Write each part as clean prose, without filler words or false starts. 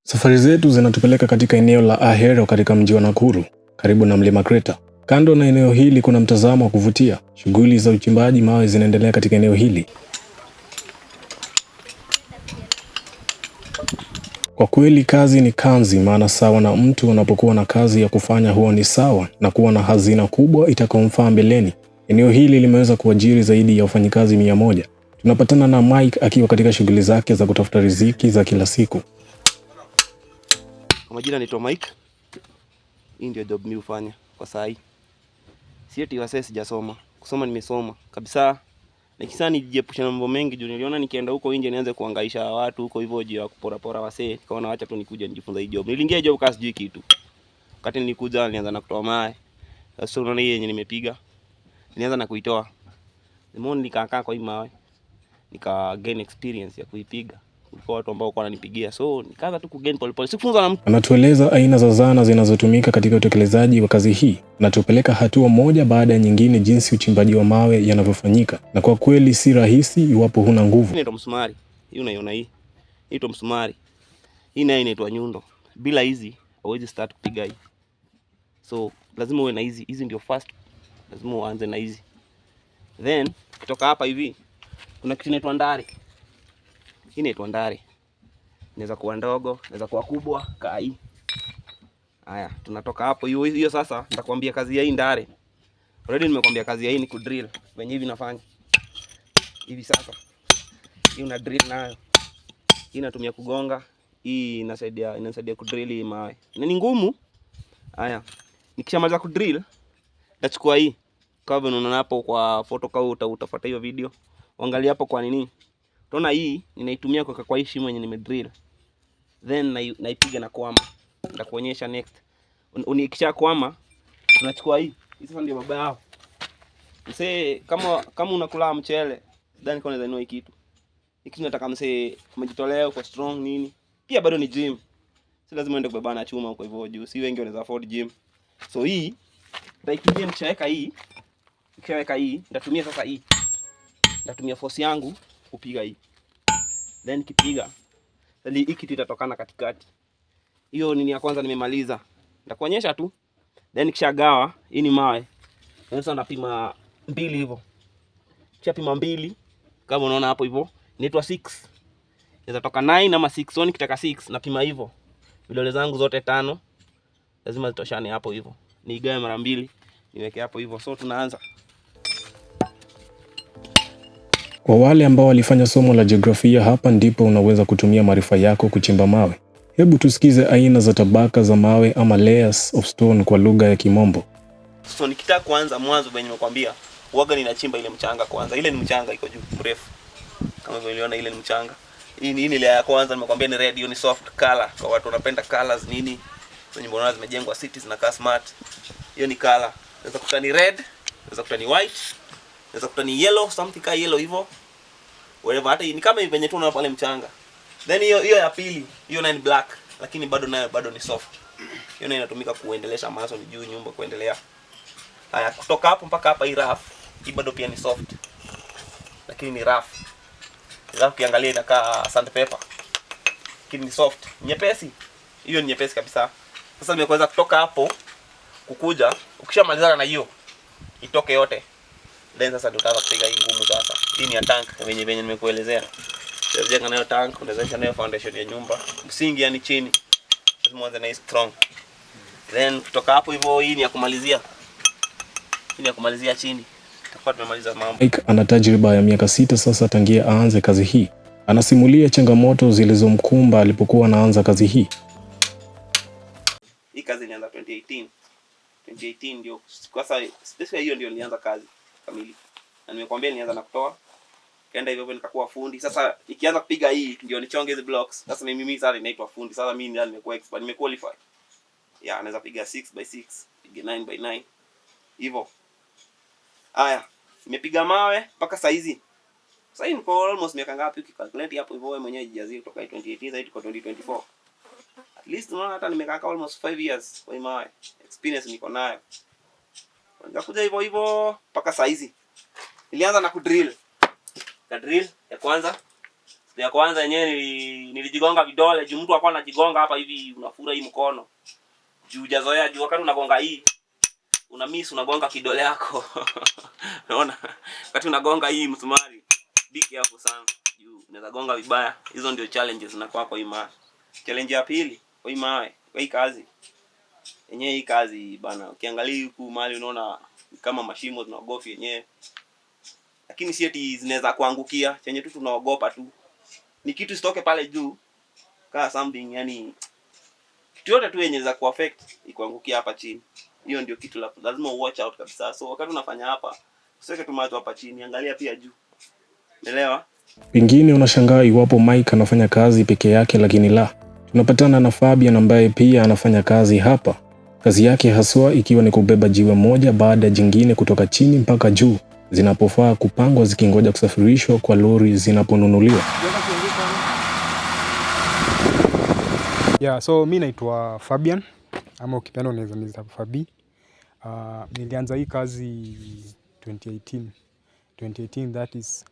Safari zetu zinatupeleka katika eneo la Ahero katika mji wa Nakuru, karibu na mlima Kreta. Kando na eneo hili kuna mtazamo wa kuvutia. Shughuli za uchimbaji mawe zinaendelea katika eneo hili. Kwa kweli kazi ni kanzi, maana sawa na mtu anapokuwa na kazi ya kufanya huwa ni sawa na kuwa na hazina kubwa itakayomfaa mbeleni. Eneo hili limeweza kuajiri zaidi ya wafanyikazi 100. Tunapatana na Mike akiwa katika shughuli zake za kutafuta riziki za kila siku. Kwa majina naitwa Mike. Hii ndio job mimi hufanya kwa saa hii. Si eti wase sijasoma. Kusoma nimesoma kabisa. Nikisa nijiepusha na mambo mengi juu niliona nikienda huko nje nianze kuhangaisha watu huko hivyo juu ya kupora wase. Nikaona acha tu nikuje nijifunze hii job. Niliingia job kasi sijui kitu. Wakati nilikuja nilianza na kutoa mawe. Sasa unaona hii yenye nimepiga. Nilianza na kuitoa. Nimeona nikakaa kwa hii mawe. Nika gain experience ya kuipiga. Kwa watu ambao wananipigia, so nikaanza tu kugain pole. Sikufunza na mtu. Anatueleza aina za zana zinazotumika katika utekelezaji wa kazi hii. Anatupeleka hatua moja baada ya nyingine jinsi uchimbaji wa mawe yanavyofanyika. Na kwa kweli si rahisi iwapo huna nguvu. Hii inaitwa msumari. Hii unaiona hii. Hii inaitwa msumari. Hii nayo inaitwa nyundo. Bila hizi hauwezi start kupiga hii. So lazima uwe na hizi. Hizi ndio first. Lazima uanze na hizi. Then kutoka hapa hivi kuna kitu inaitwa ndari. Hii inaitwa ndari. Inaweza kuwa ndogo, inaweza kuwa kubwa, kaa hii. Haya, tunatoka hapo hiyo sasa nitakwambia kazi ya hii ndari. Already nimekwambia kazi ya hii ni kudrill. Venye hivi nafanya. Hivi sasa. Hii una drill nayo. Hii natumia kugonga. Hii inasaidia kudrill hii mawe. Ni ngumu. Haya. Nikishamaliza kudrill, nachukua hii. Kama unaona hapo kwa photo kau utafuata hiyo video. Angalia hapo kwa nini? Tunaona hii ninaitumia kwa hii shimo yenye nimedrill. Then naipiga na kwama. Nitakuonyesha next. Unikisha kwama tunachukua hii. Hii sasa ndio baba yao. Msee kama unakula mchele, ndani kwa unaweza hii kitu. Hiki tunataka msee umejitolea uko strong nini. Pia bado ni gym. Si lazima uende kubeba na chuma huko hivyo juu. Si wengi wanaweza afford gym. So hii nitaitumia nikishaweka hii. Nikishaweka hii, nitatumia sasa hii. Nitatumia force yangu kupiga hii. Then kipiga hii kitu itatokana katikati. Hiyo nini ya kwanza nimemaliza. Nitakuonyesha tu. Then kishagawa, hii ni mawe. Sasa napima 2 hivyo. Kisha pima 2 kama unaona hapo hivyo. Inaitwa 6. Inaweza toka 9 ama 6. So nikitaka 6 napima hivyo. Vidole zangu zote 5 lazima zitoshane hapo hivyo. Niigawe mara 2, niweke hapo hivyo. So tunaanza. Kwa wale ambao walifanya somo la jiografia, hapa ndipo unaweza kutumia maarifa yako kuchimba mawe. Hebu tusikize aina za tabaka za mawe ama layers of stone kwa lugha ya Kimombo. So nikitaka kuanza mwanzo venye nimekwambia, huaga ninachimba ile mchanga kwanza. Ile ni mchanga iko juu mrefu. Kama vile uliona ile ni mchanga. Hii ni ile ya kwanza nimekwambia ni red, hiyo ni soft color. Kwa watu wanapenda colors nini. So nyumba unaona zimejengwa cities na kaa smart. Hiyo ni color. Unaweza kuta ni red, unaweza kuta ni white, unaweza kuta ni yellow, something ka yellow hivyo. Whatever, hata ni kama venye tu unaona pale mchanga. Then hiyo ya pili, hiyo ni black, lakini bado ni soft. Hiyo inatumika kuendelesha maso ni juu nyumba kuendelea. Haya, kutoka hapo mpaka hapa hii rough, hii bado pia ni soft. Lakini ni rough. Rough ukiangalia inakaa sandpaper. Lakini ni soft, nyepesi. Hiyo ni nyepesi kabisa. Sasa nimeweza kutoka hapo kukuja, ukishamalizana na hiyo itoke yote. Then sasa ndio utaanza kupiga hii ngumu sasa. Hii ni ya tank venye nimekuelezea. Unajenga nayo tank, unaweza nayo foundation ya nyumba. Msingi yani chini. Lazima uanze na strong. Then kutoka hapo hivyo hii ni ya kumalizia. Hii ni ya kumalizia chini. Tutakuwa tumemaliza mambo. Mike ana tajriba ya miaka 6 sasa tangia aanze kazi hii. Anasimulia changamoto zilizomkumba alipokuwa anaanza kazi hii. Hii kazi ilianza 2018. 2018 ndio kwa sasa specifically hiyo ndio nilianza kazi kamili. Na nimekwambia nilianza na kutoa. Kaenda hivyo nikakuwa fundi. Sasa ikianza kupiga hii ndio nichonge hizo blocks. Sasa mimi sasa ninaitwa fundi. Sasa mimi ndio nimekuwa expert, nimequalify. Yeah, naweza piga 6x6, piga 9x9. Hivyo. Haya, nimepiga mawe mpaka saa hizi. Sasa hivi niko almost miaka ngapi ukicalculate hapo hivyo wewe mwenyewe jijazie kutoka 2018 hadi kwa 2024. At least unaona hata nimekaa almost 5 years kwa mawe. Experience niko nayo. Nikakuja hivyo mpaka saa hizi. Nilianza na kudrill. Drill ya kwanza Ya kwanza yenyewe nilijigonga vidole, juu mtu alikuwa anajigonga hapa hivi unafura hii mkono. Juu hujazoea, juu wakati unagonga hii una miss unagonga kidole yako. Unaona? Wakati unagonga hii msumari, be careful sana. Juu unaweza gonga vibaya. Hizo ndio challenges zinakuwa kwa hii mawe. Challenge ya pili, kwa hii mawe, kwa hii kazi. Yenyewe hii kazi bana, ukiangalia huku mahali unaona kama mashimo zinaogofi yenyewe. Lakini si eti zinaweza kuangukia, chenye tu tunaogopa tu ni kitu sitoke pale juu kama something, yani kitu yote tu yenye za kuaffect ikuangukia hapa chini. Hiyo ndio kitu lazima watch out kabisa. So wakati unafanya hapa, usiweke tu macho hapa chini, angalia pia juu. Umeelewa? Pengine unashangaa iwapo Mike anafanya kazi peke yake, lakini la. Tunapatana na Fabian ambaye pia anafanya kazi hapa. Kazi yake haswa ikiwa ni kubeba jiwe moja baada ya jingine kutoka chini mpaka juu, zinapofaa kupangwa zikingoja kusafirishwa kwa lori zinaponunuliwa. Yeah, so mimi naitwa Fabian ama ukipenda unaweza niita Fabi. Nilianza hii kazi 2018, that is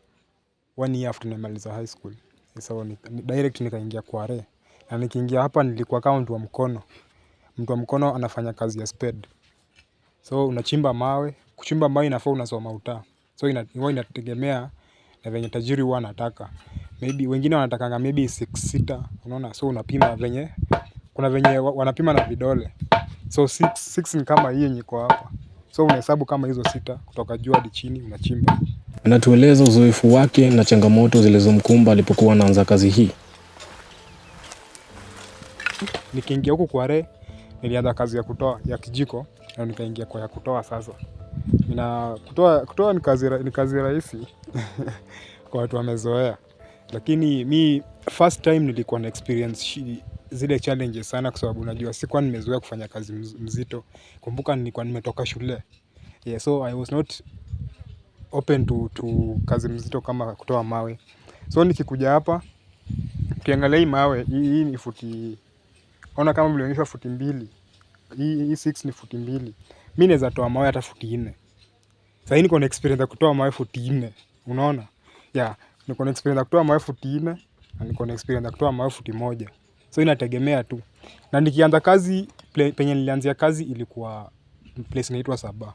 1 year after nimaliza high school. So direct nikaingia Kware. Na nikiingia hapa nilikuwa kama mtu wa mkono. Mtu wa mkono anafanya kazi ya spade. So unachimba mawe, kuchimba mawe inafaa unasoma utaa. So inategemea na venye tajiri huwa anataka. Maybe wengine wanatakanga maybe 6 unaona, so unapima venye kuna venye wanapima na vidole. So 6 ni kama hii yenye iko hapa. So unahesabu kama hizo 6 kutoka juu hadi chini unachimba. Anatueleza uzoefu wake na changamoto zilizomkumba alipokuwa anaanza kazi hii. Nikiingia huku Kware nilianza kazi ya kutoa ya kijiko na nikaingia kwa ya kutoa sasa. Na kutoa ni kazi rahisi kwa watu wamezoea. Lakini mi first time nilikuwa na experience zile challenges sana, kwa sababu unajua sikuwa nimezoea kufanya kazi mzito. Kumbuka nilikuwa nimetoka shule. Yeah, so I was not open to kazi mzito kama kutoa mawe. So nikikuja hapa, ukiangalia hii mawe, hii ni futi, ona kama mlionyeshwa futi 2. Hii 6 ni futi 2. Mimi naweza toa mawe hata futi 4. Sasa niko na experience ya kutoa mawe futi 4. Unaona? Yeah, niko na experience ya kutoa mawe futi 4 na niko na experience ya kutoa mawe futi 1. So inategemea tu. Na nikianza kazi, penye nilianzia kazi ilikuwa place inaitwa Saba.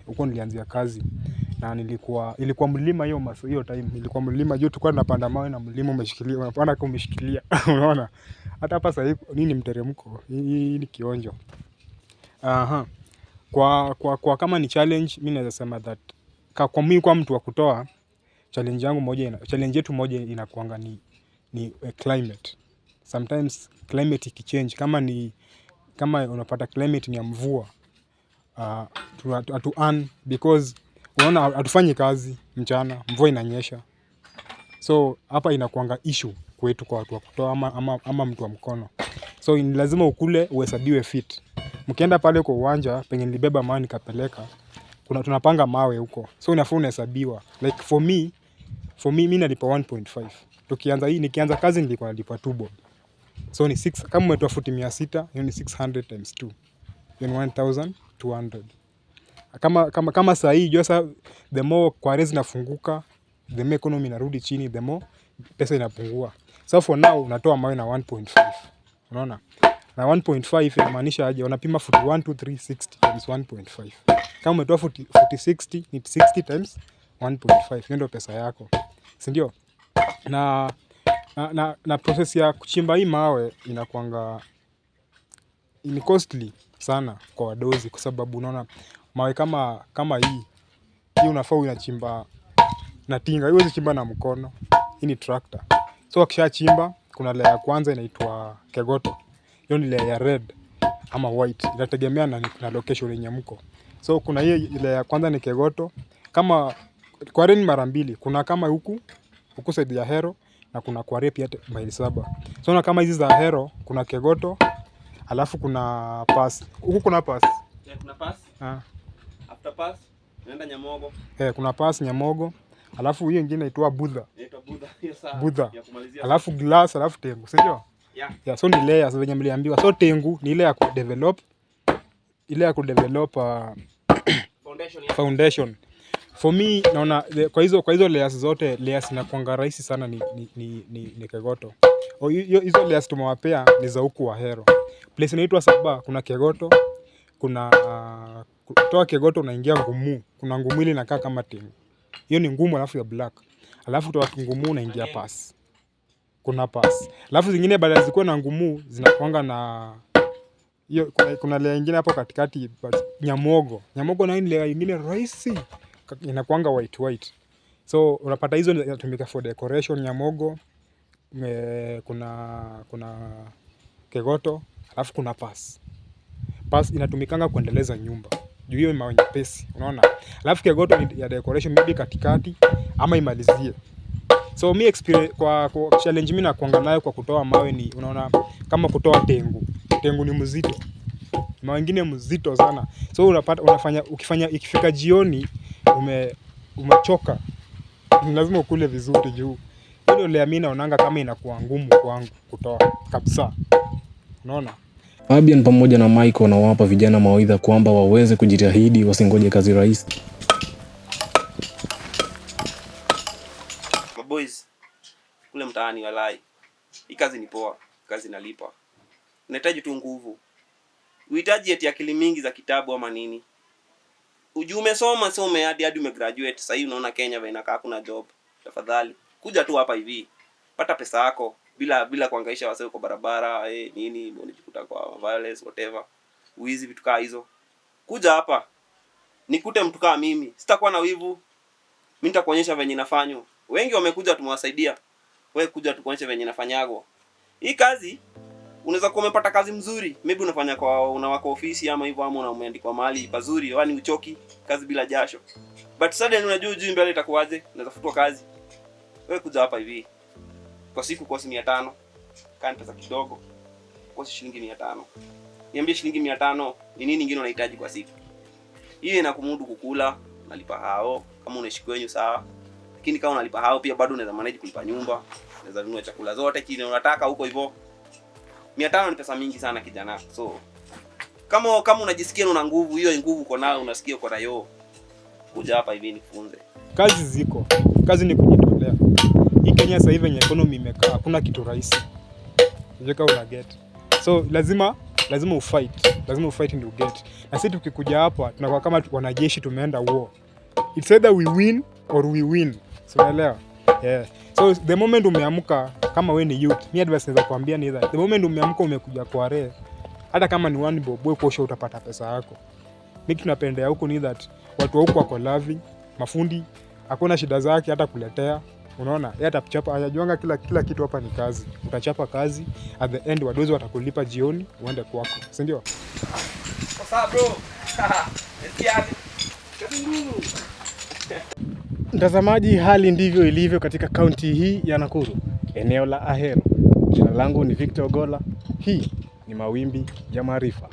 Huko nilianzia kazi. Na ilikuwa mlima hiyo time. Ilikuwa mlima juu tulikuwa tunapanda mawe na mlima umeshikilia. Unapanda kama umeshikilia. Unaona? Hata hapa sasa nini mteremko. Hii ni kionjo. Aha. Kwa kama ni challenge, mimi naweza sema that kwa mimi kwa mtu wa kutoa, challenge yetu moja inakuanga ni climate. Sometimes climate ikichange, kama unapata climate ni ya mvua, hatu earn because unaona hatufanyi kazi mchana, mvua inanyesha. So hapa inakuanga issue kwetu kwa watu wa kutoa ama mtu wa mkono. So ni lazima ukule uhesabiwe fit. Mkienda pale kwa uwanja penye nilibeba mawe nikapeleka, tunapanga mawe huko. So unafaa unahesabiwa. Like for me mimi nalipa 1.5. Nikianza kazi nilikuwa nalipa 2 bob. So ni 6, kama umetoa futi 600, hiyo ni 600 times 2. Hiyo ni 1200. Kama saa hii josa, the more Kware zinafunguka, the more economy inarudi chini, the more pesa inapungua. So for now unatoa mawe na 1.5. Unaona? Na 1.5 inamaanisha aje? Wanapima futi 1 2 3 60 times 1.5. Kama umetoa futi 60 ni 60 times 1.5. Hiyo ndio pesa yako. Si ndio? Na process ya kuchimba hii mawe inakuanga ni costly sana kwa wadozi, kwa sababu unaona mawe kama hii unafaa unachimba na tinga. Hiyo chimba na mkono. Hii ni tractor. So akishachimba kuna layer ya kwanza inaitwa kegoto. Hiyo ni layer ya red ama white. Inategemea na location yenye mko. So kuna hiyo layer ya kwanza ni kegoto. Kama Kware ni mara 2. Kuna kama huku side ya Ahero na kuna Kware pia maili 7. So na kama hizi za Ahero kuna kegoto, alafu kuna pass. Huku kuna pass. Yeah, kuna pass. After pass unaenda Nyamogo. Kuna pass Nyamogo. Alafu hiyo nyingine inaitwa Budha. Yes, Budha. Alafu glass, alafu tengu, si ndio? Yeah, so ni layers zenye mliambiwa. So tengu ni ile ya kudevelop foundation. For me naona kwa hizo layers zote, layers inakuanga rahisi sana ni Kegoto. Hizo layers tumewapea ni za huku Ahero. Place inaitwa Saba, kuna Kegoto, kuna kutoa Kegoto unaingia Ngumu. Kuna Ngumu ile inakaa kama timu. Hiyo ni ngumu alafu ya black. Alafu kutoka Ngumu unaingia pass. Kuna pass. Alafu zingine baada zikuwa na Ngumu zinakuanga na hiyo, kuna layer nyingine hapo katikati Nyamogo. Nyamogo na layer nyingine rahisi inakuanga white. So unapata hizo zinatumika for decoration. Nyamogo, kuna Kegoto, alafu kuna pass. Pass inatumikanga kuendeleza nyumba. Juu hiyo mawe nyepesi, unaona? Alafu Kegoto ni ya decoration, maybe katikati ama imalizie. So mi experience kwa challenge mimi nakuanga nayo kwa kutoa mawe ni, unaona, kama kutoa tengu. Tengu ni mzito. Mawe mengine mzito sana. So unafanya ikifika jioni umechoka. Lazima ukule vizuri juu. Hiyo layer mimi naonanga kama inakuwa ngumu kwangu kutoa kabisa. Unaona? Fabian pamoja na Michael wanawapa vijana mawaidha kwamba waweze kujitahidi, wasingoje kazi rahisi. Boys, kule mtaani walai. Hii kazi ni poa, kazi inalipa. Unahitaji tu nguvu. Uhitaji eti akili mingi za kitabu ama nini. Umesoma hadi umegraduate. Sasa hivi unaona Kenya vile inakaa kuna job. Tafadhali kuja tu hapa hivi. Pata pesa yako bila kuhangaisha wasee kwa barabara, nini unajikuta kwa violence whatever. Uizi vitu kama hizo. Kuja hapa. Nikute mtu kama mimi. Sitakuwa na wivu. Mimi nitakuonyesha venye inafanywa. Wengi wamekuja tumewasaidia. Wewe kuja tukuonyeshe venye inafanyago. Hii kazi unaweza kuwa umepata kazi mzuri, maybe unafanya unawako ofisi ama hivyo, ama umeandikwa mahali pazuri, yaani uchoki kazi bila jasho. But suddenly unajua ujui mbele itakuwaje, unaweza futwa kazi. Wewe kuja hapa hivi. Kwa siku kosi 500. Kani pesa kidogo. Kosi shilingi 500. Niambie shilingi 500 ni nini nyingine unahitaji kwa siku? Hii inakumudu kukula, unalipa hao, kama unaishi kwenyu sawa. Lakini kama unalipa hao pia bado unaweza manage kulipa nyumba, unaweza nunua chakula zote kile unataka huko hivyo. 500 ni pesa mingi sana kijana. So kama unajisikia una nguvu, hiyo nguvu uko nayo, unasikia uko nayo, kuja hapa hivi nikufunze. Kazi ziko. Kazi ni kujitolea. Hii Kenya sasa hivi yenye economy imekaa, hakuna kitu rahisi. Unajua una get. So lazima ufight. Lazima ufight ndio get. Na sisi tukikuja hapa tunakuwa kama wanajeshi tumeenda war. It's either we win or we win. So unaelewa? Yeah. So the moment umeamka kama wewe ni youth, mimi advice naweza kuambia ni that the moment umeamka umekuja kwa re, hata kama ni one bob wewe posho utapata pesa yako. Mimi tunapendea huko ni that watu wa huko wako loving, mafundi hakuna shida zake hata kuletea. Unaona? Yeye atachapa, anajuanga kila kitu hapa ni kazi. Utachapa kazi, at the end wadozi watakulipa jioni uende kwako. Si ndio? Sasa bro. Mtazamaji, hali ndivyo ilivyo katika kaunti hii ya Nakuru, eneo la Ahero. Jina langu ni Victor Gola. Hii ni Mawimbi ya Maarifa.